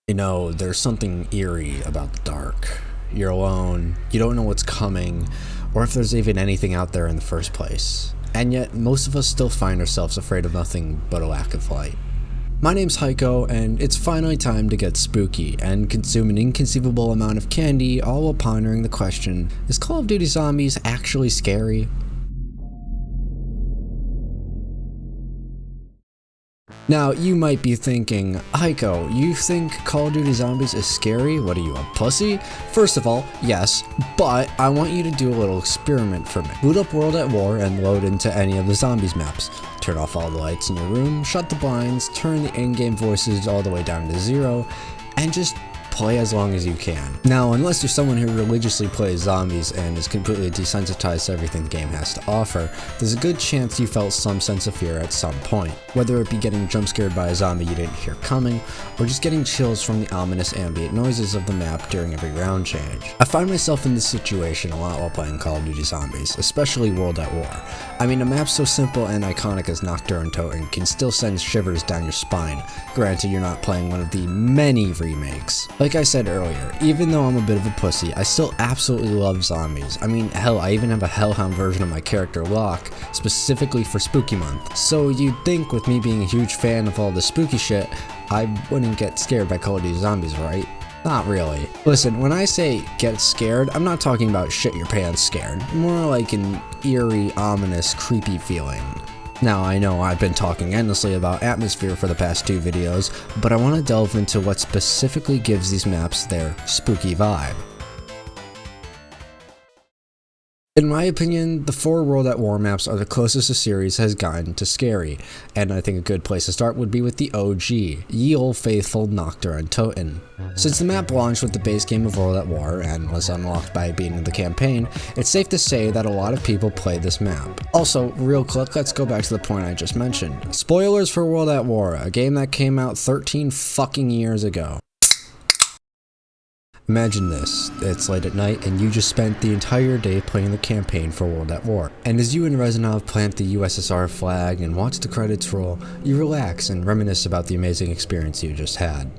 You know, there's something eerie about the dark. You're alone, you don't know what's coming, or if there's even anything out there in the first place. And yet, most of us still find ourselves afraid of nothing but a lack of light. My name's Hyko, and it's finally time to get spooky and consume an inconceivable amount of candy, all while pondering the question, is Call of Duty Zombies actually scary? Now, you might be thinking, Hyko, you think Call of Duty Zombies is scary? What are you, a pussy? First of all, yes, but I want you to do a little experiment for me. Boot up World at War and load into any of the Zombies maps. Turn off all the lights in your room, shut the blinds, turn the in-game voices all the way down to 0, and just play as long as you can. Now, unless you're someone who religiously plays zombies and is completely desensitized to everything the game has to offer, there's a good chance you felt some sense of fear at some point, whether it be getting jump scared by a zombie you didn't hear coming, or just getting chills from the ominous ambient noises of the map during every round change. I find myself in this situation a lot while playing Call of Duty Zombies, especially World at War. I mean, a map so simple and iconic as Nocturne can still send shivers down your spine, granted you're not playing one of the many remakes. Like I said earlier, even though I'm a bit of a pussy, I still absolutely love zombies. I mean, hell, I even have a Hellhound version of my character Locke, specifically for Spooky Month. So you'd think with me being a huge fan of all the spooky shit, I wouldn't get scared by Call of Duty Zombies, right? Not really. Listen, when I say get scared, I'm not talking about shit your pants scared. More like an eerie, ominous, creepy feeling. Now, I know I've been talking endlessly about atmosphere for the past 2 videos, but I want to delve into what specifically gives these maps their spooky vibe. In my opinion, the 4 World at War maps are the closest the series has gotten to scary, and I think a good place to start would be with the OG, ye olde faithful Nocturne. Since the map launched with the base game of World at War and was unlocked by beating the campaign, it's safe to say that a lot of people play this map. Also, real quick, let's go back to the point I just mentioned. Spoilers for World at War, a game that came out 13 fucking years ago. Imagine this, it's late at night and you just spent the entire day playing the campaign for World at War. And as you and Rezanov plant the USSR flag and watch the credits roll, you relax and reminisce about the amazing experience you just had.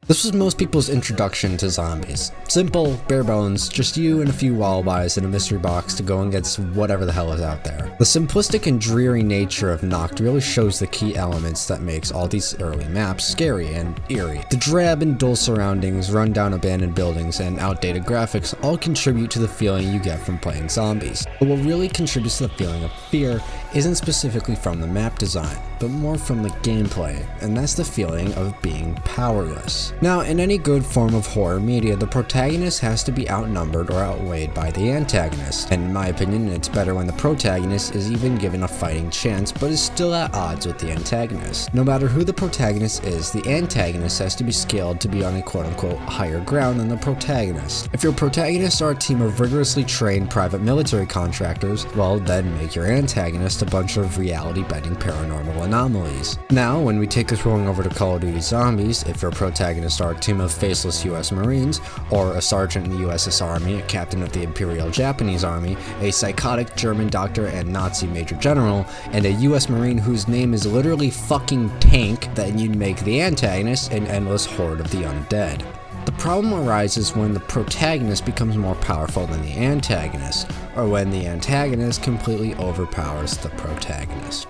This was most people's introduction to zombies. Simple, bare bones, just you and a few lullabies in a mystery box to go against whatever the hell is out there. The simplistic and dreary nature of Noct really shows the key elements that makes all these early maps scary and eerie. The drab and dull surroundings, run-down abandoned buildings, and outdated graphics all contribute to the feeling you get from playing zombies. But what really contributes to the feeling of fear isn't specifically from the map design, but more from the gameplay, and that's the feeling of being powerless. Now, in any good form of horror media, the protagonist has to be outnumbered or outweighed by the antagonist, and in my opinion, it's better when the protagonist is even given a fighting chance, but is still at odds with the antagonist. No matter who the protagonist is, the antagonist has to be scaled to be on a quote-unquote higher ground than the protagonist. If your protagonists are a team of rigorously trained private military contractors, well, then make your antagonist a bunch of reality-bending paranormal anomalies. Now, when we take this rolling over to Call of Duty Zombies, if your protagonists are a team of faceless US Marines, or a sergeant in the USS Army, a captain of the Imperial Japanese Army, a psychotic German doctor and Nazi Major General, and a US Marine whose name is literally fucking Tank, then you'd make the antagonist an endless horde of the undead. The problem arises when the protagonist becomes more powerful than the antagonist, or when the antagonist completely overpowers the protagonist.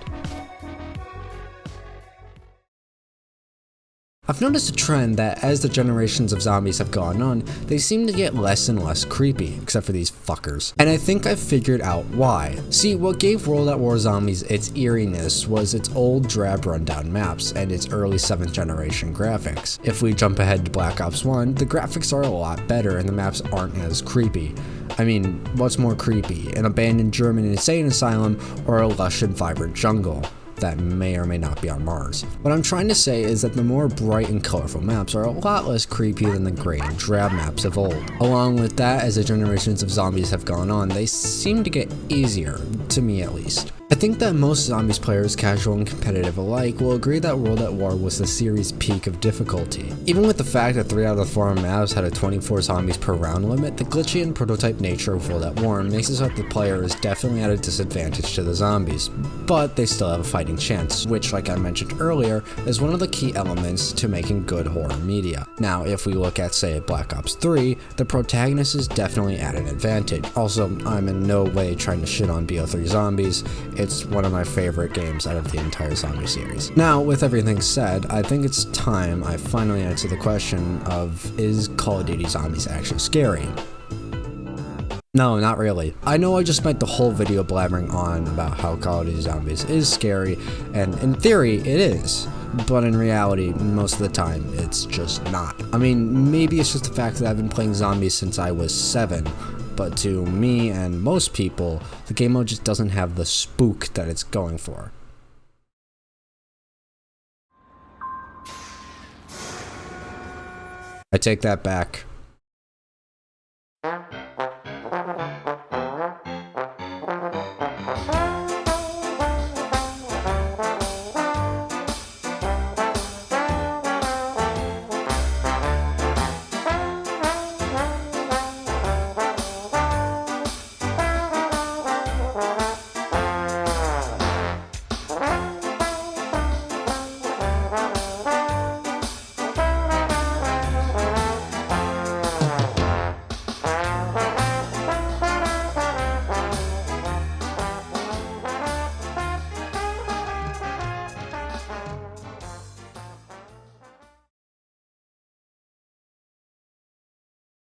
I've noticed a trend that as the generations of zombies have gone on, they seem to get less and less creepy, except for these fuckers. And I think I've figured out why. See, what gave World at War Zombies its eeriness was its old drab rundown maps and its early 7th generation graphics. If we jump ahead to Black Ops 1, the graphics are a lot better and the maps aren't as creepy. I mean, what's more creepy, an abandoned German insane asylum or a lush and vibrant jungle? that may or may not be on Mars. What I'm trying to say is that the more bright and colorful maps are a lot less creepy than the gray and drab maps of old. Along with that, as the generations of zombies have gone on, they seem to get easier, to me at least. I think that most Zombies players, casual and competitive alike, will agree that World at War was the series' peak of difficulty. Even with the fact that 3 out of 4 maps had a 24 zombies per round limit, the glitchy and prototype nature of World at War makes it so that the player is definitely at a disadvantage to the zombies, but they still have a fighting chance, which, like I mentioned earlier, is one of the key elements to making good horror media. Now, if we look at, say, Black Ops 3, the protagonist is definitely at an advantage. Also, I'm in no way trying to shit on BO3 Zombies. It's one of my favorite games out of the entire zombie series. Now, with everything said, I think it's time I finally answer the question of, is Call of Duty Zombies actually scary? No, not really. I know I just spent the whole video blabbering on about how Call of Duty Zombies is scary, and in theory, it is. But in reality, most of the time, it's just not. I mean, maybe it's just the fact that I've been playing zombies since I was 7, but to me and most people, the game mode just doesn't have the spook that it's going for. I take that back.